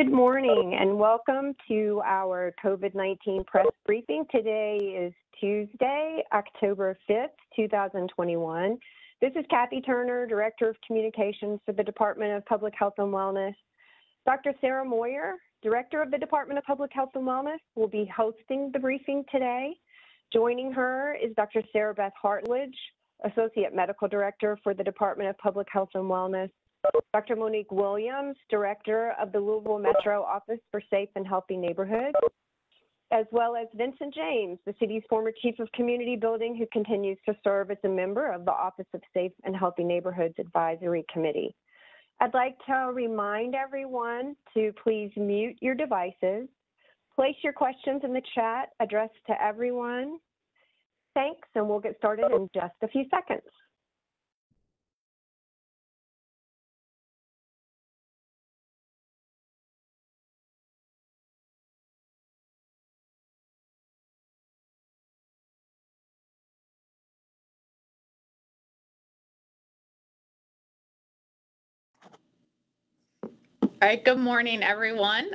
Good morning and welcome to our COVID-19 press briefing. Today is Tuesday, October 5th, 2021. This is Kathy Turner, Director of Communications for the Department of Public Health and Wellness. Dr. Sarah Moyer, Director of the Department of Public Health and Wellness, will be hosting the briefing today. Joining her is Dr. Sarah Beth Hartlage, Associate Medical Director for the Department of Public Health and Wellness. Dr. Monique Williams, Director of the Louisville Metro Office for Safe and Healthy Neighborhoods, as well as Vincent James, the city's former Chief of Community Building, who continues to serve as a member of the Office of Safe and Healthy Neighborhoods Advisory Committee. I'd like to remind everyone to please mute your devices, place your questions in the chat addressed to everyone. Thanks, and we'll get started in just a few seconds. All right, good morning, everyone.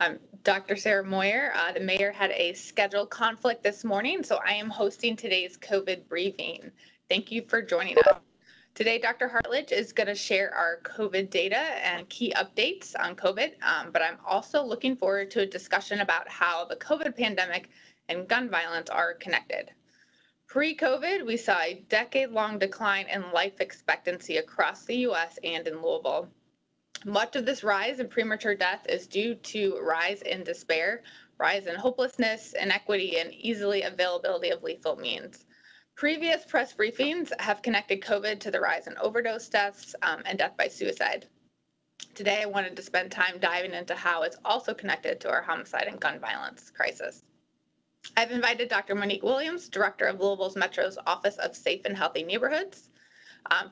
I'm Dr. Sarah Moyer. The mayor had a schedule conflict this morning, so I am hosting today's COVID briefing. Thank you for joining us. Today, Dr. Hartlage is going to share our COVID data and key updates on COVID, but I'm also looking forward to a discussion about how the COVID pandemic and gun violence are connected. Pre-COVID, we saw a decade-long decline in life expectancy across the U.S. and in Louisville. Much of this rise in premature death is due to rise in despair, rise in hopelessness, inequity, and easily availability of lethal means. Previous press briefings have connected COVID to the rise in overdose deaths and death by suicide. Today, I wanted to spend time diving into how it's also connected to our homicide and gun violence crisis. I've invited Dr. Monique Williams, Director of Louisville's Metro's Office of Safe and Healthy Neighborhoods,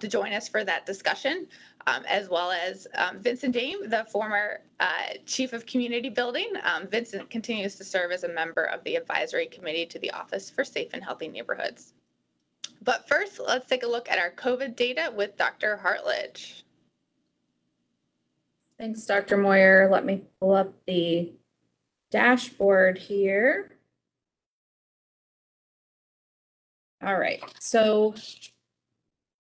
to join us for that discussion, as well as Vincent James, the former Chief of Community Building. Vincent continues to serve as a member of the Advisory Committee to the Office for Safe and Healthy Neighborhoods. But first, let's take a look at our COVID data with Dr. Hartlage. Thanks, Dr. Moyer. Let me pull up the dashboard here. All right, so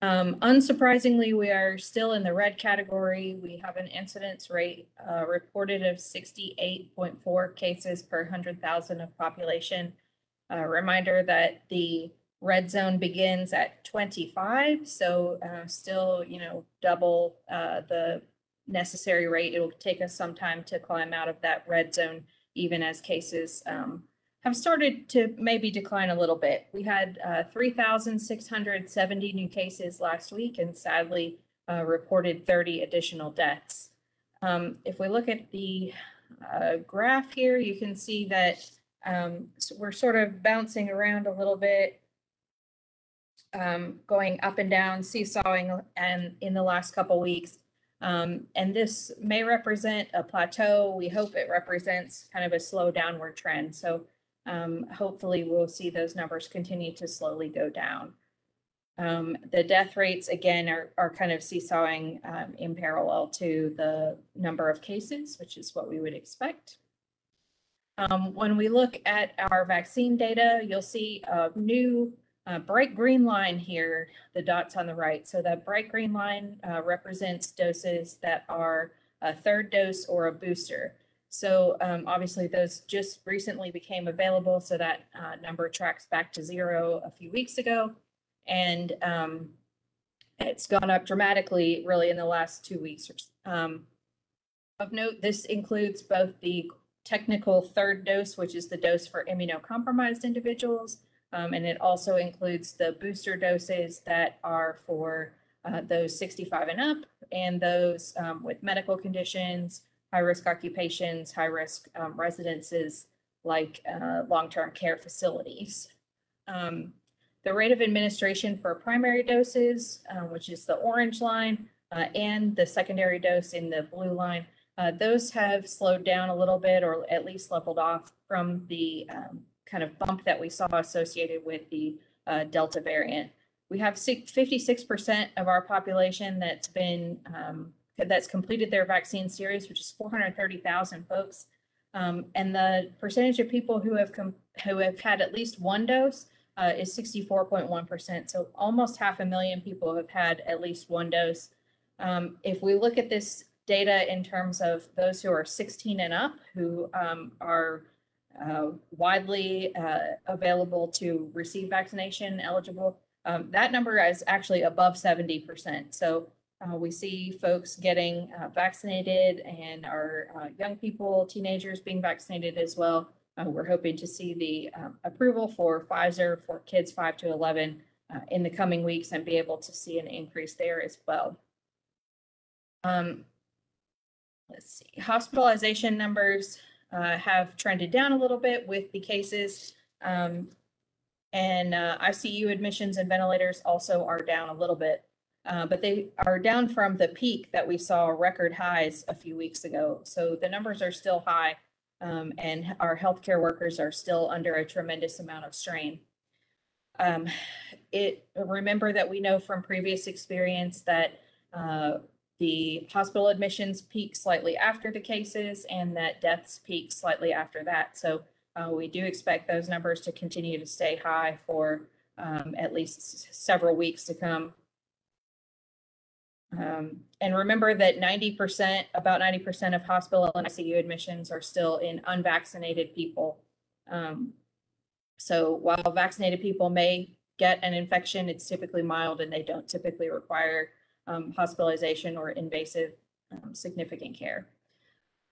unsurprisingly, we are still in the red category. We have an incidence rate reported of 68.4 cases per 100,000 of population. Reminder that the red zone begins at 25, so still, double the necessary rate. It will take us some time to climb out of that red zone, even as cases have started to maybe decline a little bit. We had 3,670 new cases last week and sadly reported 30 additional deaths. If we look at the graph here, you can see that we're sort of bouncing around a little bit, going up and down, seesawing and in the last couple weeks. And this may represent a plateau. We hope it represents kind of a slow downward trend. So hopefully we'll see those numbers continue to slowly go down. The death rates, again, are kind of seesawing in parallel to the number of cases, which is what we would expect. When we look at our vaccine data, you'll see a new bright green line here, the dots on the right. So that bright green line represents doses that are a third dose or a booster. So obviously those just recently became available, so that number tracks back to 0 a few weeks ago. And it's gone up dramatically really in the last 2 weeks. Of note, this includes both the technical third dose, which is the dose for immunocompromised individuals, and it also includes the booster doses that are for those 65 and up and those with medical conditions, high-risk occupations, high-risk residences like long-term care facilities. The rate of administration for primary doses, which is the orange line, and the secondary dose in the blue line, those have slowed down a little bit, or at least leveled off from the kind of bump that we saw associated with the Delta variant. We have 56% of our population that's been that's completed their vaccine series, which is 430,000 folks. And the percentage of people who have had at least one dose is 64.1%. So almost 500,000 people have had at least one dose. If we look at this data in terms of those who are 16 and up, who are widely available to receive vaccination eligible, that number is actually above 70%. So we see folks getting vaccinated, and our young people, teenagers being vaccinated as well. We're hoping to see the approval for Pfizer for kids 5 to 11 in the coming weeks and be able to see an increase there as well. Let's see, hospitalization numbers have trended down a little bit with the cases, and ICU admissions and ventilators also are down a little bit, but they are down from the peak that we saw record highs a few weeks ago. So the numbers are still high, and our healthcare workers are still under a tremendous amount of strain. Remember that we know from previous experience that the hospital admissions peak slightly after the cases, and that deaths peak slightly after that. So we do expect those numbers to continue to stay high for at least several weeks to come. And remember that about 90% of hospital and ICU admissions are still in unvaccinated people. So while vaccinated people may get an infection, it's typically mild, and they don't typically require hospitalization or invasive significant care.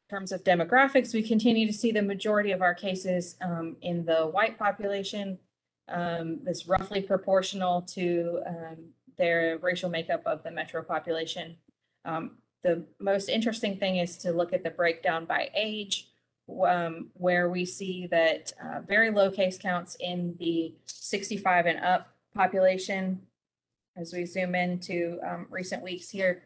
In terms of demographics, we continue to see the majority of our cases in the white population. That's roughly proportional to their racial makeup of the metro population. The most interesting thing is to look at the breakdown by age, where we see that very low case counts in the 65 and up population. As we zoom into recent weeks here,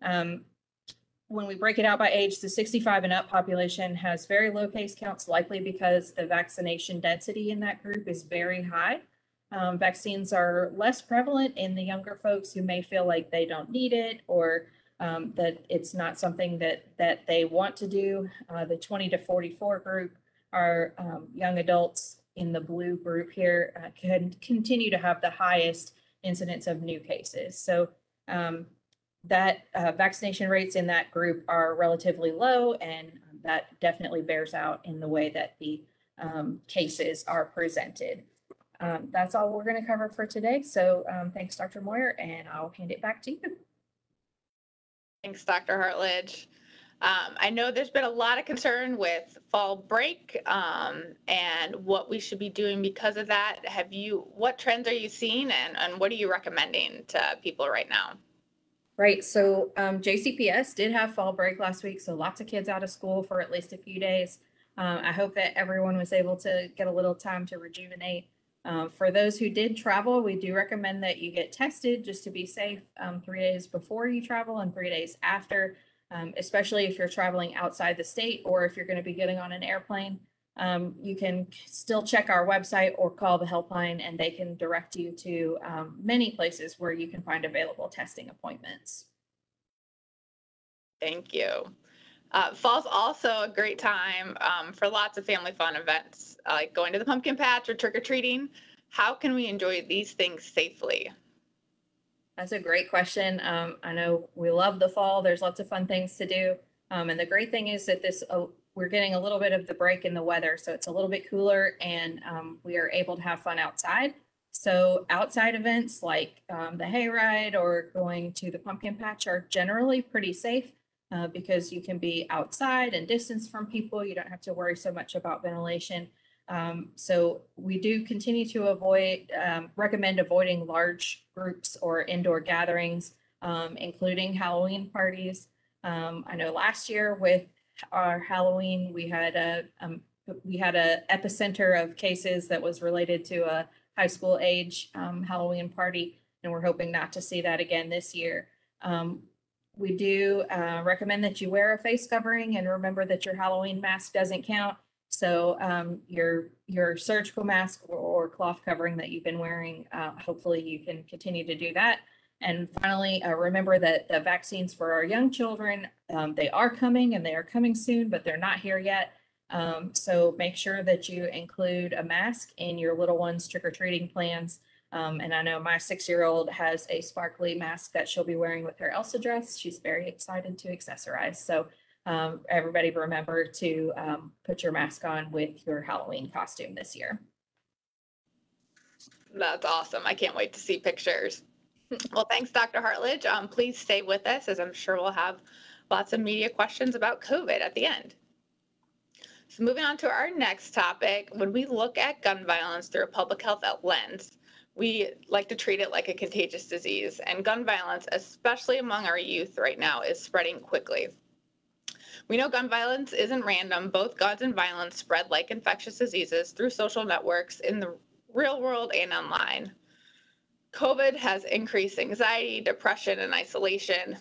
when we break it out by age, the 65 and up population has very low case counts, likely because the vaccination density in that group is very high. Vaccines are less prevalent in the younger folks who may feel like they don't need it, or that it's not something that they want to do. The 20 to 44 group are young adults in the blue group here can continue to have the highest incidence of new cases. So that vaccination rates in that group are relatively low, and that definitely bears out in the way that the cases are presented. That's all we're going to cover for today. So thanks, Dr. Moyer, and I'll hand it back to you. Thanks, Dr. Hartlage. I know there's been a lot of concern with fall break and what we should be doing because of that. What trends are you seeing, and what are you recommending to people right now? Right, so JCPS did have fall break last week, so lots of kids out of school for at least a few days. I hope that everyone was able to get a little time to rejuvenate. For those who did travel, we do recommend that you get tested just to be safe 3 days before you travel and 3 days after. Especially if you're traveling outside the state, or if you're going to be getting on an airplane. You can still check our website or call the helpline, and they can direct you to many places where you can find available testing appointments. Thank you. Fall's also a great time for lots of family fun events, like going to the pumpkin patch or trick-or-treating. How can we enjoy these things safely? That's a great question. I know we love the fall. There's lots of fun things to do. And the great thing is that we're getting a little bit of the break in the weather. So it's a little bit cooler, and we are able to have fun outside. So outside events like the hayride or going to the pumpkin patch are generally pretty safe because you can be outside and distance from people. You don't have to worry so much about ventilation. So we do continue to recommend avoiding large groups or indoor gatherings, including Halloween parties. I know last year with our Halloween, we had a epicenter of cases that was related to a high school age Halloween party, and we're hoping not to see that again this year. We do recommend that you wear a face covering, and remember that your Halloween mask doesn't count. So your surgical mask or cloth covering that you've been wearing, hopefully you can continue to do that. And finally, remember that the vaccines for our young children, they are coming and they are coming soon, but they're not here yet. So make sure that you include a mask in your little one's trick-or-treating plans. And I know my 6-year-old has a sparkly mask that she'll be wearing with her Elsa dress. She's very excited to accessorize. So everybody remember to put your mask on with your Halloween costume this year. That's awesome. I can't wait to see pictures. Well, thanks, Dr. Hartlage. Please stay with us, as I'm sure we'll have lots of media questions about COVID at the end. So moving on to our next topic, when we look at gun violence through a public health lens, we like to treat it like a contagious disease, and gun violence, especially among our youth right now, is spreading quickly. We know gun violence isn't random. Both guns and violence spread like infectious diseases through social networks in the real world and online. COVID has increased anxiety, depression, and isolation.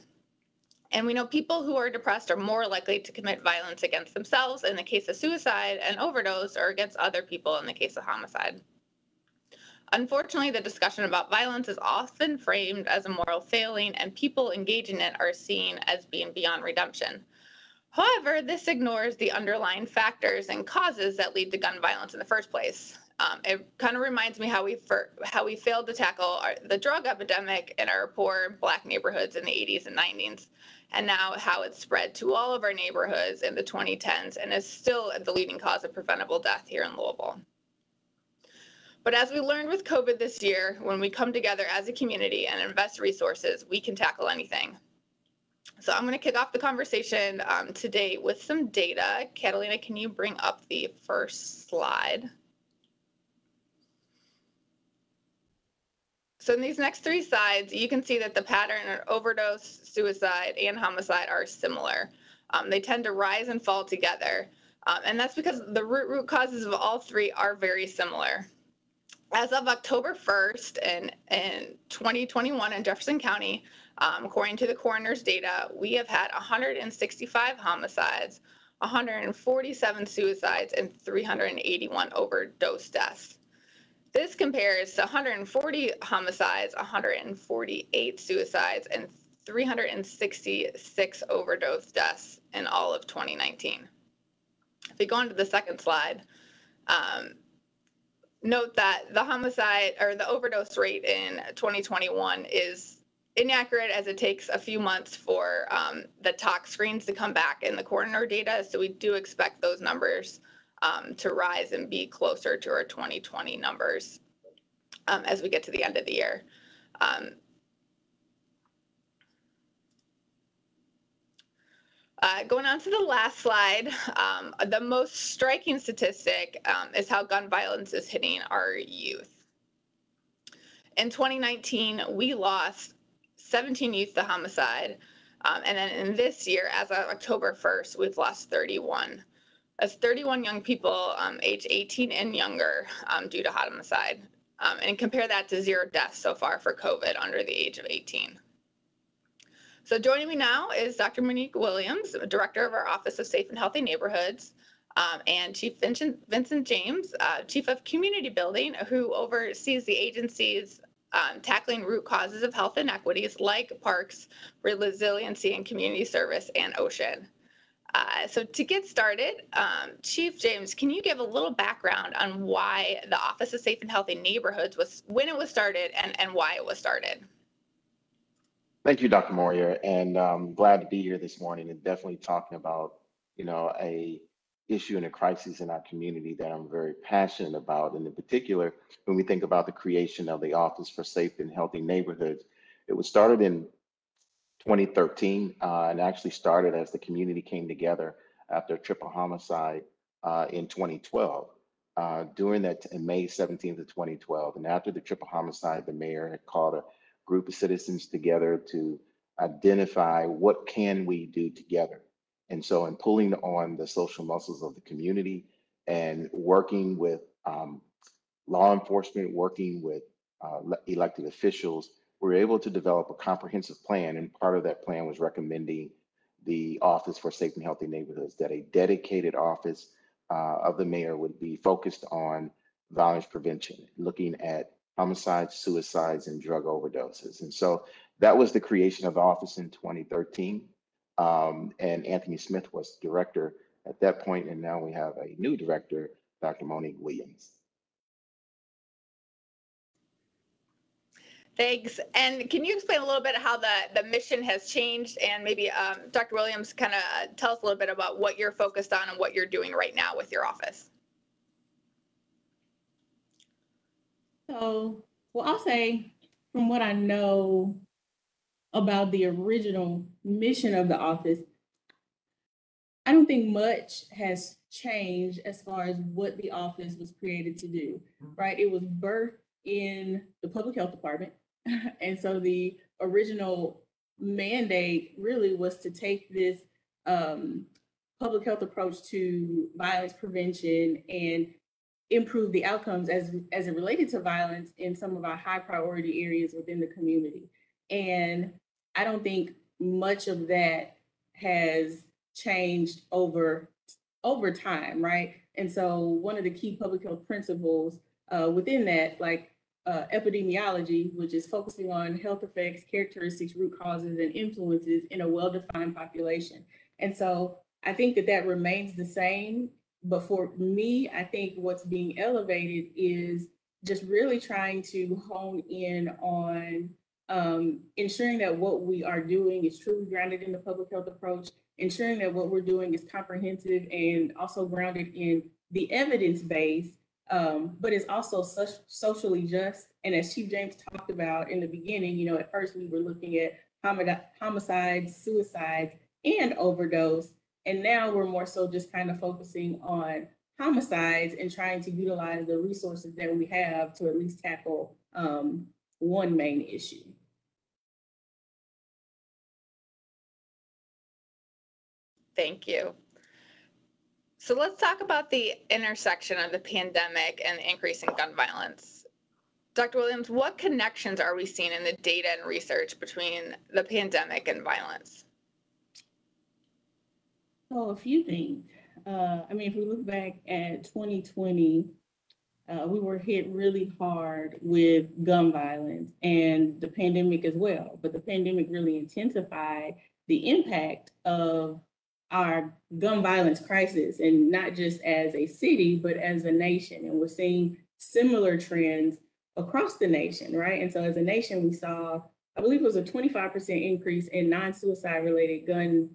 And we know people who are depressed are more likely to commit violence against themselves in the case of suicide and overdose, or against other people in the case of homicide. Unfortunately, the discussion about violence is often framed as a moral failing, and people engaging in it are seen as being beyond redemption. However, this ignores the underlying factors and causes that lead to gun violence in the first place. It kind of reminds me how we failed to tackle the drug epidemic in our poor Black neighborhoods in the 80s and 90s, and now how it's spread to all of our neighborhoods in the 2010s and is still the leading cause of preventable death here in Louisville. But as we learned with COVID this year, when we come together as a community and invest resources, we can tackle anything. So I'm going to kick off the conversation today with some data. Catalina, can you bring up the first slide? So in these next 3 slides, you can see that the pattern of overdose, suicide, and homicide are similar. They tend to rise and fall together. And that's because the root causes of all 3 are very similar. As of October 1st in 2021 in Jefferson County, according to the coroner's data, we have had 165 homicides, 147 suicides, and 381 overdose deaths. This compares to 140 homicides, 148 suicides, and 366 overdose deaths in all of 2019. If we go on to the second slide, note that the homicide or the overdose rate in 2021 is inaccurate, as it takes a few months for the tox screens to come back in the coroner data. So we do expect those numbers to rise and be closer to our 2020 numbers as we get to the end of the year. Going on to the last slide, the most striking statistic is how gun violence is hitting our youth. In 2019, we lost 17 youth to homicide, and then in this year, as of October 1st, we've lost 31. That's 31 young people age 18 and younger due to homicide, and compare that to 0 deaths so far for COVID under the age of 18. So joining me now is Dr. Monique Williams, Director of our Office of Safe and Healthy Neighborhoods, and Chief Vincent James, Chief of Community Building, who oversees the agency's tackling root causes of health inequities like parks, resiliency and community service, and ocean. So to get started, Chief James, can you give a little background on why the Office of Safe and Healthy Neighborhoods when it was started and why it was started? Thank you, Dr. Moyer, and I'm glad to be here this morning and definitely talking about, a issue and a crisis in our community that I'm very passionate about. And in particular, when we think about the creation of the Office for Safe and Healthy Neighborhoods, it was started in 2013 and actually started as the community came together after a triple homicide in 2012. During that, in May 17th of 2012, and after the triple homicide, the mayor had called a group of citizens together to identify what can we do together. And so in pulling on the social muscles of the community and working with law enforcement, working with elected officials, we were able to develop a comprehensive plan. And part of that plan was recommending the Office for Safe and Healthy Neighborhoods, that a dedicated office of the mayor would be focused on violence prevention, looking at homicides, suicides, and drug overdoses. And so That was the creation of the office in 2013. And Anthony Smith was director at that point, and now we have a new director, Dr. Monique Williams. Thanks. And can you explain a little bit how the mission has changed, and maybe Dr. Williams kind of tell us a little bit about what you're focused on and what you're doing right now with your office? So, well, I'll say from what I know about the original mission of the office, I don't think much has changed as far as what the office was created to do, right? It was birthed in the public health department. And so the original mandate really was to take this public health approach to violence prevention and improve the outcomes as it related to violence in some of our high priority areas within the community. And I don't think much of that has changed over time, right? And so one of the key public health principles within that, like epidemiology, which is focusing on health effects, characteristics, root causes, and influences in a well-defined population. And so I think that remains the same. But for me, I think what's being elevated is just really trying to hone in on ensuring that what we are doing is truly grounded in the public health approach, ensuring that what we're doing is comprehensive and also grounded in the evidence base, but it's also socially just. And as Chief James talked about in the beginning, you know, at first we were looking at homicides, suicides, and overdose. And now we're more so just kind of focusing on homicides and trying to utilize the resources that we have to at least tackle one main issue. Thank you. So let's talk about the intersection of the pandemic and the increase in gun violence. Dr. Williams, what connections are we seeing in the data and research between the pandemic and violence? So a few things. I mean, if we look back at 2020, we were hit really hard with gun violence and the pandemic as well. But the pandemic really intensified the impact of our gun violence crisis, and not just as a city, but as a nation. And we're seeing similar trends across the nation, right? And so as a nation, we saw, I believe it was a 25% increase in non-suicide related gun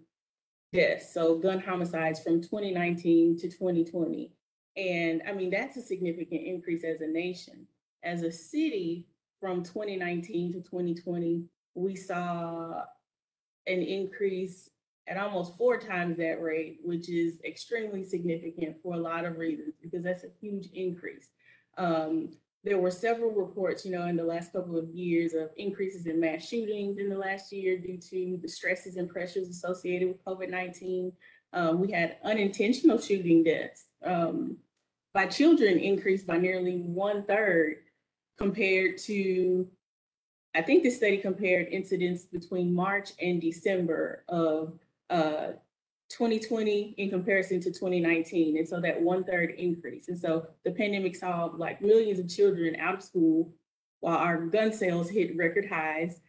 deaths, so gun homicides from 2019 to 2020. And I mean, that's a significant increase as a nation. As a city, from 2019 to 2020, we saw an increase at almost 4 times that rate, which is extremely significant for a lot of reasons, because that's a huge increase. There were several reports, you know, in the last couple of years of increases in mass shootings in the last year due to the stresses and pressures associated with COVID-19. We had unintentional shooting deaths by children increased by nearly 1/3 compared to, I think this study compared incidents between March and December of 2020 in comparison to 2019. And so that 1/3 increase. And so the pandemic saw like millions of children out of school while our gun sales hit record highs,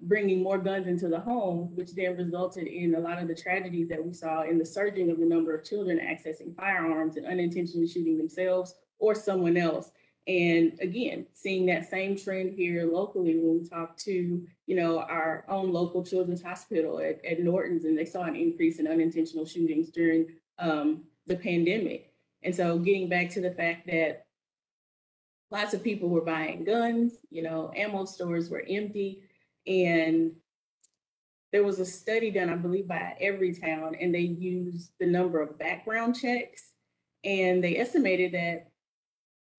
bringing more guns into the home, which then resulted in a lot of the tragedies that we saw in the surging of the number of children accessing firearms and unintentionally shooting themselves or someone else. And again, seeing that same trend here locally when we talk to, you know, our own local children's hospital at Norton's, and they saw an increase in unintentional shootings during the pandemic. And so getting back to the fact that lots of people were buying guns, you know, ammo stores were empty. And there was a study done, I believe, by Everytown, and they used the number of background checks. And they estimated that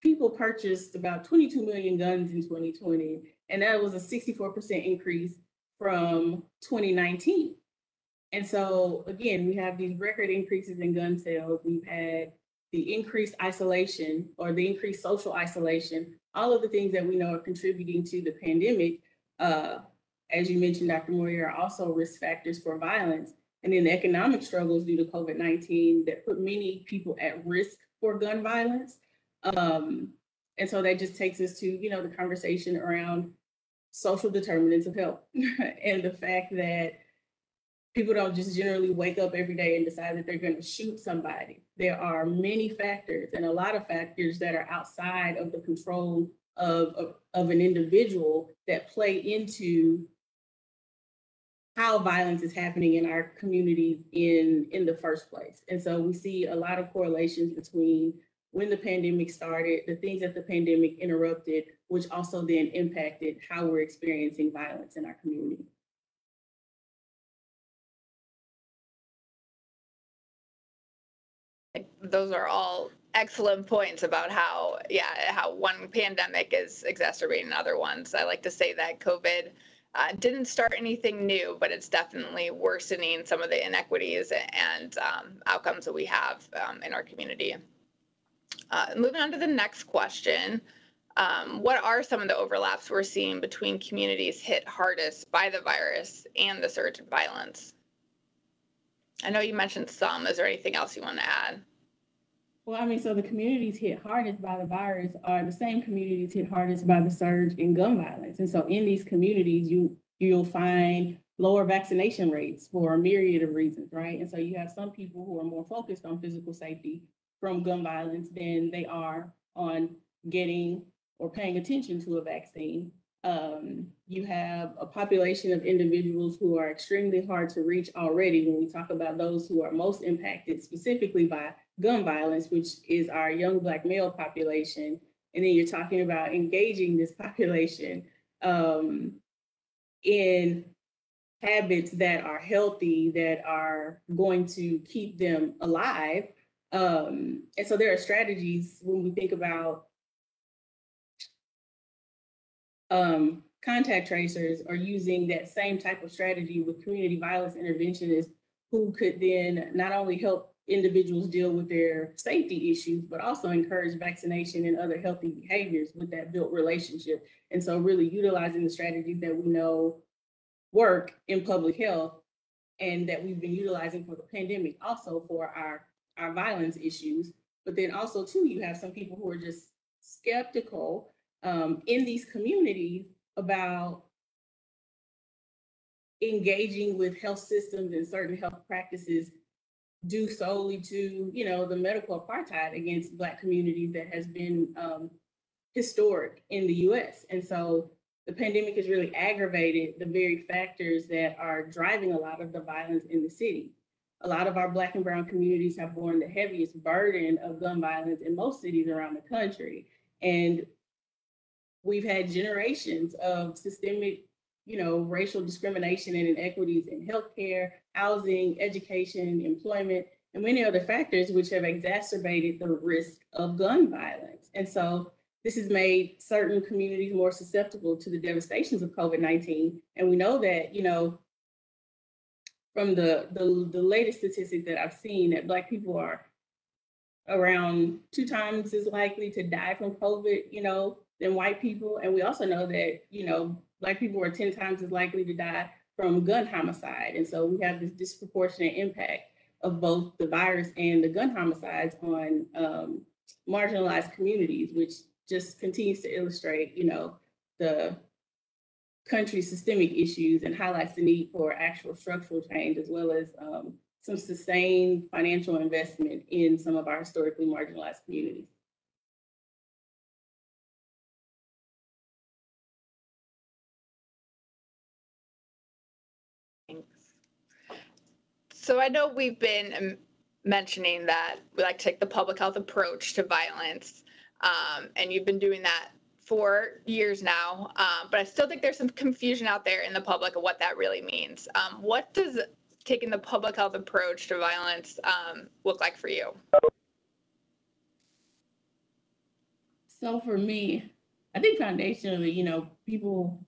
people purchased about 22 million guns in 2020, and that was a 64% increase from 2019. And so again, we have these record increases in gun sales. We've had the increased isolation or the increased social isolation, all of the things that we know are contributing to the pandemic. As you mentioned, Dr. Moyer, are also risk factors for violence. And then the economic struggles due to COVID-19 that put many people at risk for gun violence. And so that just takes us to, you know, the conversation around social determinants of health and the fact that people don't just generally wake up every day and decide that they're going to shoot somebody. There are many factors and a lot of factors that are outside of the control of an individual that play into how violence is happening in our communities in the first place. And so we see a lot of correlations between when the pandemic started, the things that the pandemic interrupted, which also then impacted how we're experiencing violence in our community. Those are all excellent points about how one pandemic is exacerbating other ones. I like to say that COVID didn't start anything new, but it's definitely worsening some of the inequities and outcomes that we have in our community. Moving on to the next question. What are some of the overlaps we're seeing between communities hit hardest by the virus and the surge in violence? I know you mentioned some. Is there anything else you want to add? Well, I mean, so the communities hit hardest by the virus are the same communities hit hardest by the surge in gun violence. And so in these communities, you'll find lower vaccination rates for a myriad of reasons, right? And so you have some people who are more focused on physical safety from gun violence than they are on getting or paying attention to a vaccine. You have a population of individuals who are extremely hard to reach already when we talk about those who are most impacted specifically by gun violence, which is our young Black male population. And then you're talking about engaging this population in habits that are healthy, that are going to keep them alive. And so there are strategies when we think about contact tracers are using that same type of strategy with community violence interventionists who could then not only help individuals deal with their safety issues, but also encourage vaccination and other healthy behaviors with that built relationship. And so really utilizing the strategies that we know work in public health and that we've been utilizing for the pandemic also for our violence issues. But then also too, you have some people who are just skeptical in these communities about engaging with health systems and certain health practices due solely to, the medical apartheid against Black communities that has been historic in the US. And so the pandemic has really aggravated the very factors that are driving a lot of the violence in the city. A lot of our Black and brown communities have borne the heaviest burden of gun violence in most cities around the country. And we've had generations of systemic, racial discrimination and inequities in healthcare, housing, education, employment, and many other factors which have exacerbated the risk of gun violence. And so this has made certain communities more susceptible to the devastations of COVID-19. And we know that, from the latest statistics that I've seen, that Black people are around 2 times as likely to die from COVID, than white people. And we also know that, Black people are 10 times as likely to die from gun homicide. And so we have this disproportionate impact of both the virus and the gun homicides on marginalized communities, which just continues to illustrate, the country's systemic issues and highlights the need for actual structural change, as well as some sustained financial investment in some of our historically marginalized communities. So I know we've been mentioning that we like to take the public health approach to violence, and you've been doing that for years now, but I still think there's some confusion out there in the public of what that really means. What does taking the public health approach to violence look like for you? So for me, I think foundationally, people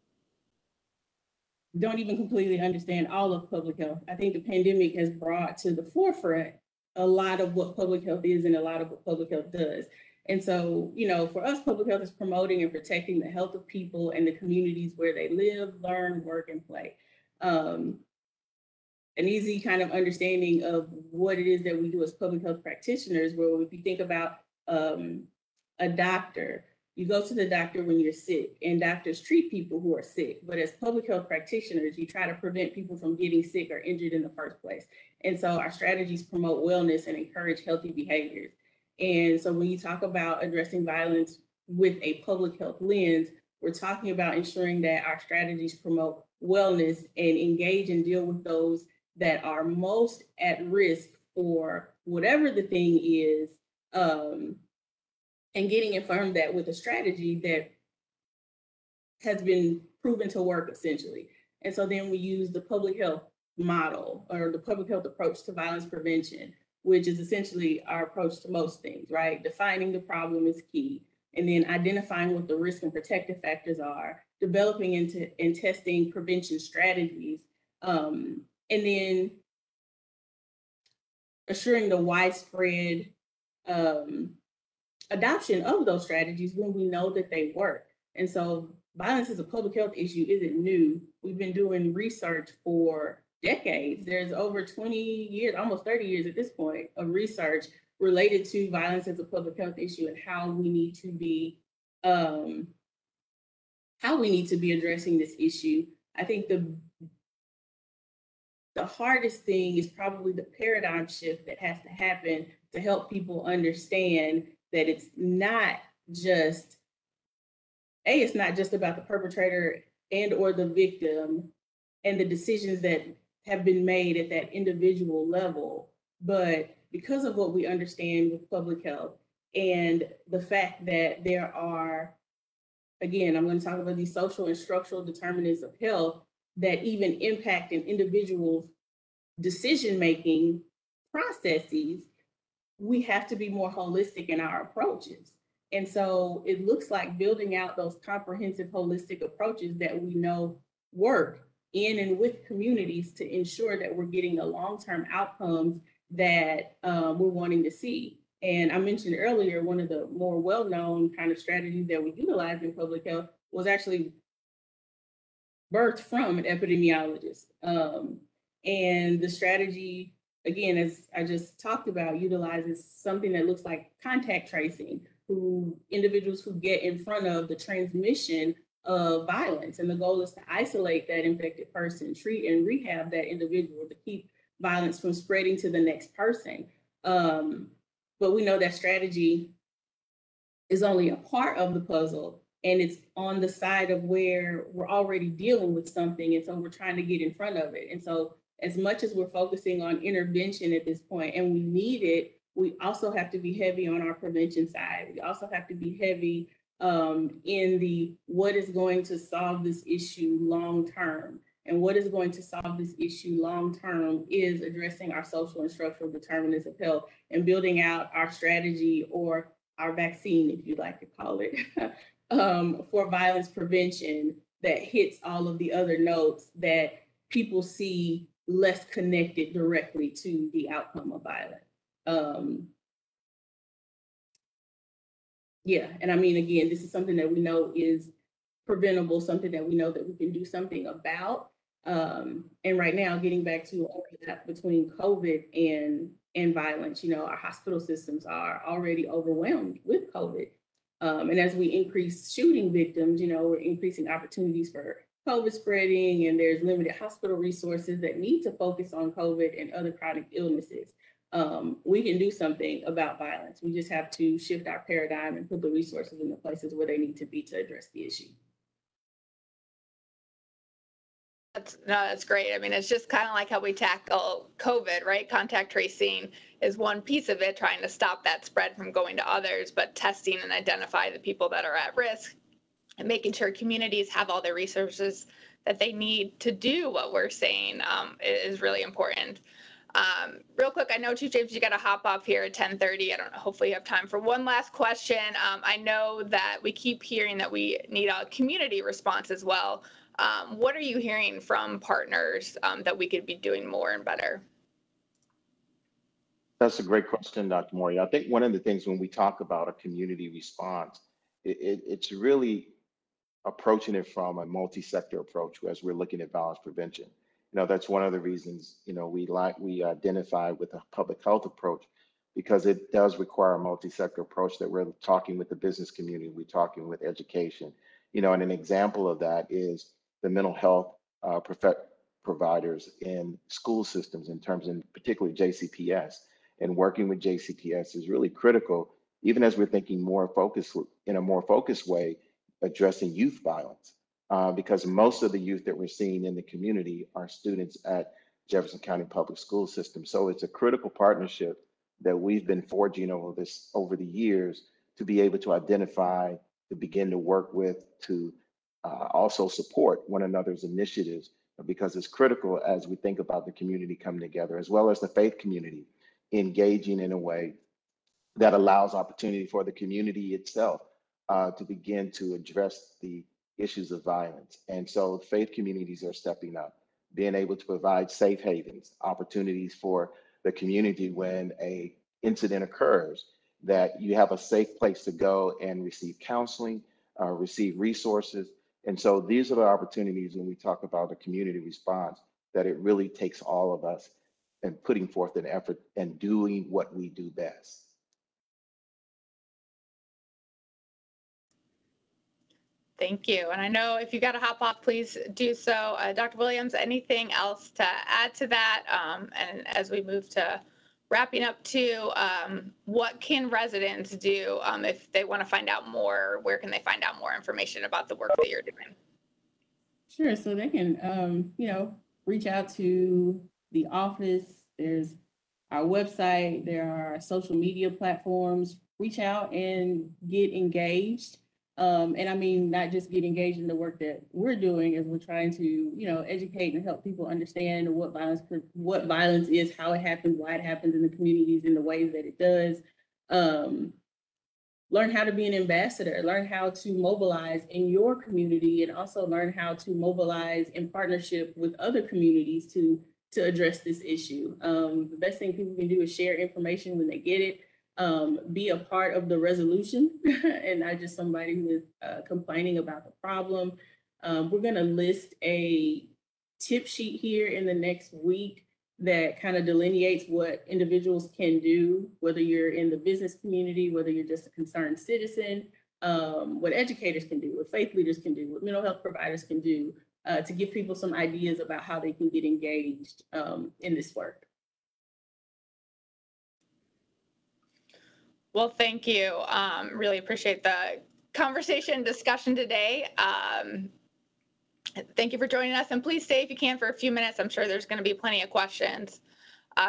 don't even completely understand all of public health. I think the pandemic has brought to the forefront a lot of what public health is and a lot of what public health does. And so, for us, public health is promoting and protecting the health of people and the communities where they live, learn, work, and play. An easy kind of understanding of what it is that we do as public health practitioners, where if you think about a doctor, You go to the doctor when you're sick, and doctors treat people who are sick. But as public health practitioners, you try to prevent people from getting sick or injured in the first place. And so our strategies promote wellness and encourage healthy behaviors. And so when you talk about addressing violence with a public health lens, we're talking about ensuring that our strategies promote wellness and engage and deal with those that are most at risk for whatever the thing is, and getting informed that with a strategy that has been proven to work, essentially. And so then we use the public health model, or the public health approach to violence prevention, which is essentially our approach to most things, right? Defining the problem is key, and then identifying what the risk and protective factors are, developing and testing prevention strategies, and then assuring the widespread adoption of those strategies when we know that they work. And so violence as a public health issue isn't new. We've been doing research for decades. There's over 20 years, almost 30 years at this point, of research related to violence as a public health issue and how we need to be addressing this issue. I think the hardest thing is probably the paradigm shift that has to happen to help people understand that it's not just about the perpetrator and or the victim and the decisions that have been made at that individual level, but because of what we understand with public health and the fact that there are, again, I'm going to talk about these social and structural determinants of health that even impact an individual's decision-making processes, we have to be more holistic in our approaches. And so it looks like building out those comprehensive holistic approaches that we know work in and with communities to ensure that we're getting the long-term outcomes that we're wanting to see. And I mentioned earlier, one of the more well-known kind of strategies that we utilize in public health was actually birthed from an epidemiologist. And the strategy, again, as I just talked about, utilizes something that looks like contact tracing, individuals who get in front of the transmission of violence. And the goal is to isolate that infected person, treat and rehab that individual to keep violence from spreading to the next person. But we know that strategy is only a part of the puzzle, and it's on the side of where we're already dealing with something. And so we're trying to get in front of it. And so as much as we're focusing on intervention at this point, and we need it, we also have to be heavy on our prevention side. We also have to be heavy in the what is going to solve this issue long term. And what is going to solve this issue long term is addressing our social and structural determinants of health and building out our strategy, or our vaccine, if you'd like to call it, for violence prevention that hits all of the other notes that people see less connected directly to the outcome of violence. Yeah, and I mean, again, this is something that we know is preventable, something that we know that we can do something about. And right now, getting back to overlap between COVID and violence, our hospital systems are already overwhelmed with COVID. And as we increase shooting victims, we're increasing opportunities for COVID spreading, and there's limited hospital resources that need to focus on COVID and other chronic illnesses. We can do something about violence. We just have to shift our paradigm and put the resources in the places where they need to be to address the issue. That's great. I mean, it's just kind of like how we tackle COVID, right? Contact tracing is one piece of it, trying to stop that spread from going to others, but testing and identify the people that are at risk and making sure communities have all the resources that they need to do what we're saying is really important. Real quick, I know Chief James, you got to hop off here at 10:30. I don't know, hopefully you have time for one last question. I know that we keep hearing that we need a community response as well. What are you hearing from partners that we could be doing more and better? That's a great question, Dr. Moyer. I think one of the things when we talk about a community response, it's really approaching it from a multi-sector approach as we're looking at violence prevention. That's one of the reasons, we identified with a public health approach, because it does require a multi-sector approach that we're talking with the business community, we're talking with education, you know, and an example of that is the mental health providers in school systems in terms of particularly JCPS, and working with JCPS is really critical, even as we're thinking more focused in a more focused way, addressing youth violence, because most of the youth that we're seeing in the community are students at Jefferson County Public School System. So it's a critical partnership that we've been forging over the years to be able to identify, to begin to work with, to also support one another's initiatives, because it's critical as we think about the community coming together, as well as the faith community engaging in a way that allows opportunity for the community itself to begin to address the issues of violence. And so faith communities are stepping up, being able to provide safe havens, opportunities for the community when a incident occurs, that you have a safe place to go and receive counseling, receive resources. And so these are the opportunities when we talk about a community response, that it really takes all of us and putting forth an effort and doing what we do best. Thank you. And I know if you got to hop off, please do so. Dr. Williams, anything else to add to that? And as we move to wrapping up too, what can residents do if they want to find out more? Where can they find out more information about the work that you're doing? Sure. So they can, you know, reach out to the office. There's our website. There are social media platforms. Reach out and get engaged. And I mean, not just get engaged in the work that we're doing, as we're trying to, you know, educate and help people understand what violence is, how it happens, why it happens in the communities in the ways that it does. Learn how to be an ambassador, learn how to mobilize in your community, and also learn how to mobilize in partnership with other communities to address this issue. The best thing people can do is share information when they get it. Be a part of the resolution and not just somebody who is complaining about the problem. We're going to list a tip sheet here in the next week that kind of delineates what individuals can do, whether you're in the business community, whether you're just a concerned citizen, what educators can do, what faith leaders can do, what mental health providers can do, to give people some ideas about how they can get engaged in this work. Well, thank you. Really appreciate the conversation discussion today. Thank you for joining us, and please stay if you can for a few minutes. I'm sure there's going to be plenty of questions.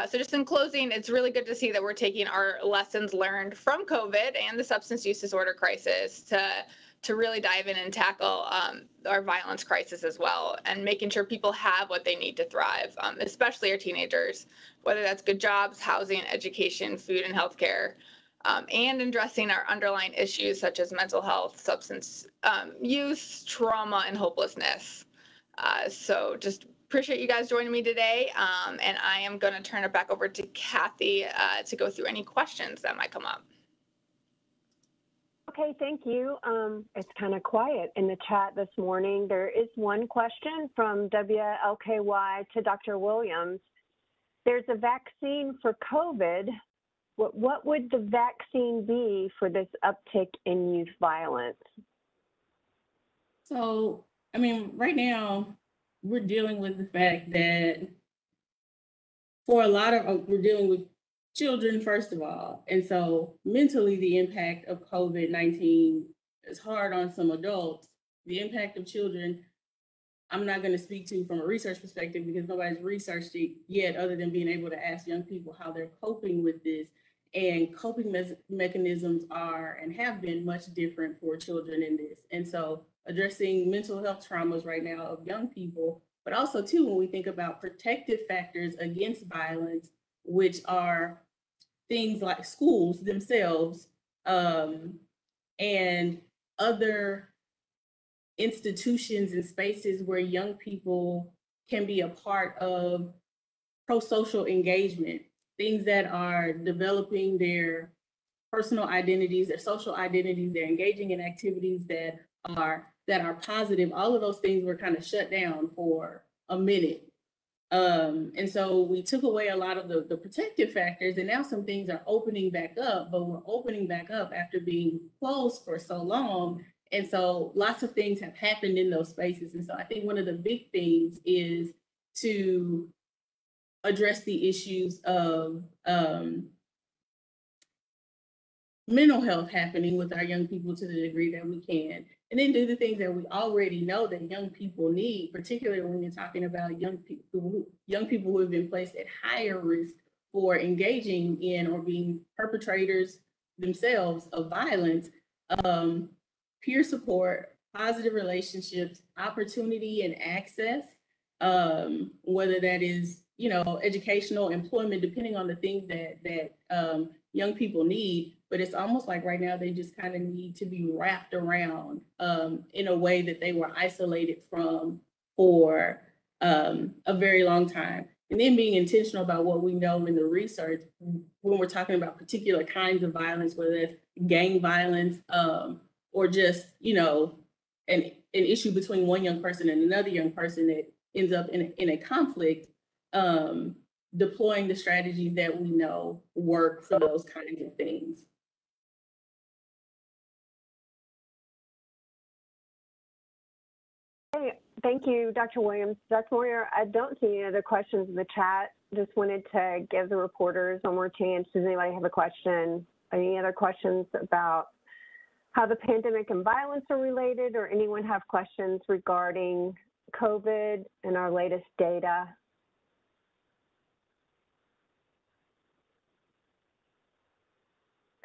So just in closing, it's really good to see that we're taking our lessons learned from COVID and the substance use disorder crisis to really dive in and tackle our violence crisis as well, and making sure people have what they need to thrive, especially our teenagers, whether that's good jobs, housing, education, food, and healthcare. And addressing our underlying issues such as mental health, substance use, trauma, and hopelessness. So just appreciate you guys joining me today. And I am going to turn it back over to Kathy to go through any questions that might come up. Okay, thank you. It's kind of quiet in the chat this morning. There is one question from WLKY to Dr. Williams. There's a vaccine for COVID. What would the vaccine be for this uptick in youth violence? So, I mean, right now, we're dealing with the fact that for a lot of, we're dealing with children, first of all. And so mentally, the impact of COVID-19 is hard on some adults. The impact of children, I'm not going to speak to from a research perspective because nobody's researched it yet, other than being able to ask young people how they're coping with this. And coping mechanisms are and have been much different for children in this. And so addressing mental health traumas right now of young people, but also too, when we think about protective factors against violence, which are things like schools themselves and other institutions and spaces where young people can be a part of pro-social engagement, things that are developing their personal identities, their social identities, they're engaging in activities that are positive. All of those things were kind of shut down for a minute And so we took away a lot of the protective factors, and now some things are opening back up, but we're opening back up after being closed for so long. And so lots of things have happened in those spaces. And so I think one of the big things is to address the issues of mental health happening with our young people to the degree that we can, and then do the things that we already know that young people need, particularly when you're talking about young people who have been placed at higher risk for engaging in or being perpetrators themselves of violence. Peer support, positive relationships, opportunity and access, whether that is, educational, employment, depending on the things that young people need. But it's almost like right now they just kind of need to be wrapped around in a way that they were isolated from for a very long time. And then being intentional about what we know in the research when we're talking about particular kinds of violence, whether that's gang violence or just, an issue between one young person and another young person that ends up in a conflict, deploying the strategies that we know work for those kinds of things. Thank you, Dr. Williams. Dr. Moyer, I don't see any other questions in the chat. Just wanted to give the reporters one more chance. Does anybody have a question? Any other questions about how the pandemic and violence are related, or anyone have questions regarding COVID and our latest data?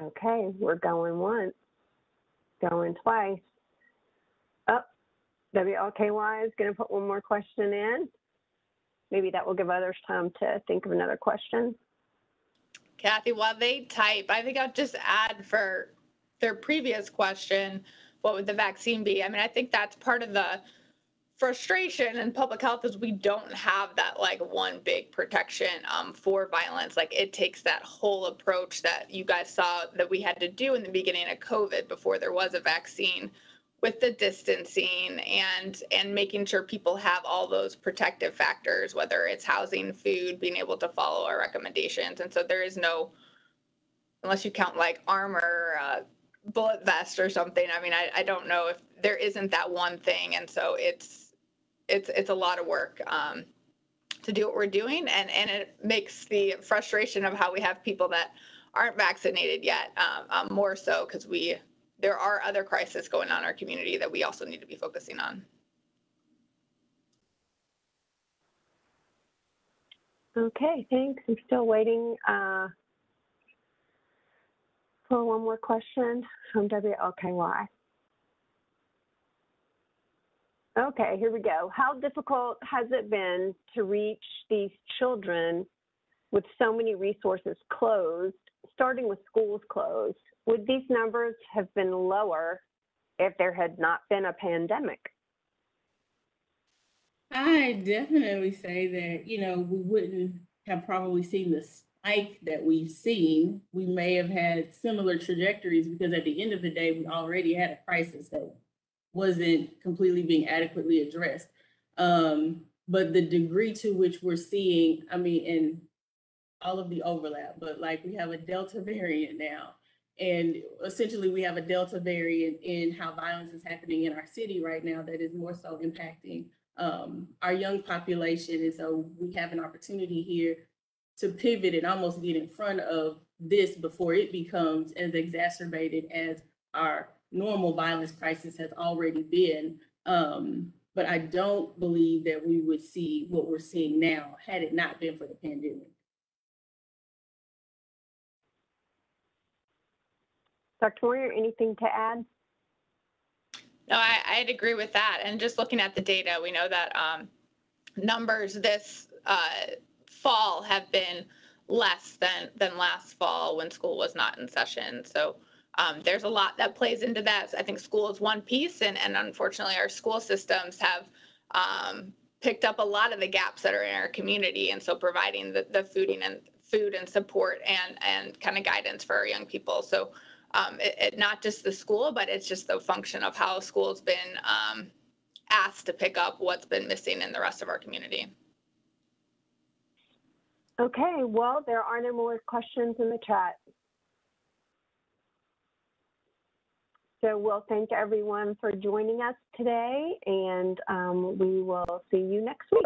Okay, we're going once, going twice. Oh, WLKY is going to put one more question in. Maybe that will give others time to think of another question. Kathy, while they type, I think I'll just add for their previous question, what would the vaccine be? I mean, I think that's part of the frustration in public health is we don't have that like one big protection for violence. Like it takes that whole approach that you guys saw that we had to do in the beginning of COVID before there was a vaccine, with the distancing and making sure people have all those protective factors, whether it's housing, food, being able to follow our recommendations. And so there is no, unless you count like armor, bullet vest or something. I mean, I don't know if there isn't that one thing. And so it's a lot of work to do what we're doing. And it makes the frustration of how we have people that aren't vaccinated yet more so because there are other crises going on in our community that we also need to be focusing on. Okay, thanks. I'm still waiting for one more question from WLKY. Okay, here we go. How difficult has it been to reach these children with so many resources closed, starting with schools closed? Would these numbers have been lower if there had not been a pandemic? I definitely say that, we wouldn't have probably seen the spike that we've seen. We may have had similar trajectories because at the end of the day, we already had a crisis that wasn't completely being adequately addressed. But the degree to which we're seeing, and all of the overlap, but like we have a Delta variant now. And essentially we have a Delta variant in how violence is happening in our city right now that is more so impacting our young population. And so we have an opportunity here to pivot and almost get in front of this before it becomes as exacerbated as our normal violence crisis has already been. But I don't believe that we would see what we're seeing now had it not been for the pandemic. Dr. Moyer, anything to add? No, I'd agree with that. And just looking at the data, we know that numbers this fall have been less than last fall when school was not in session. So there's a lot that plays into that. I think school is one piece, and unfortunately our school systems have picked up a lot of the gaps that are in our community. And so providing the food and support and kind of guidance for our young people. So not just the school, but it's just the function of how school's been asked to pick up what's been missing in the rest of our community. Okay, well, there are no more questions in the chat. So we'll thank everyone for joining us today, and we will see you next week.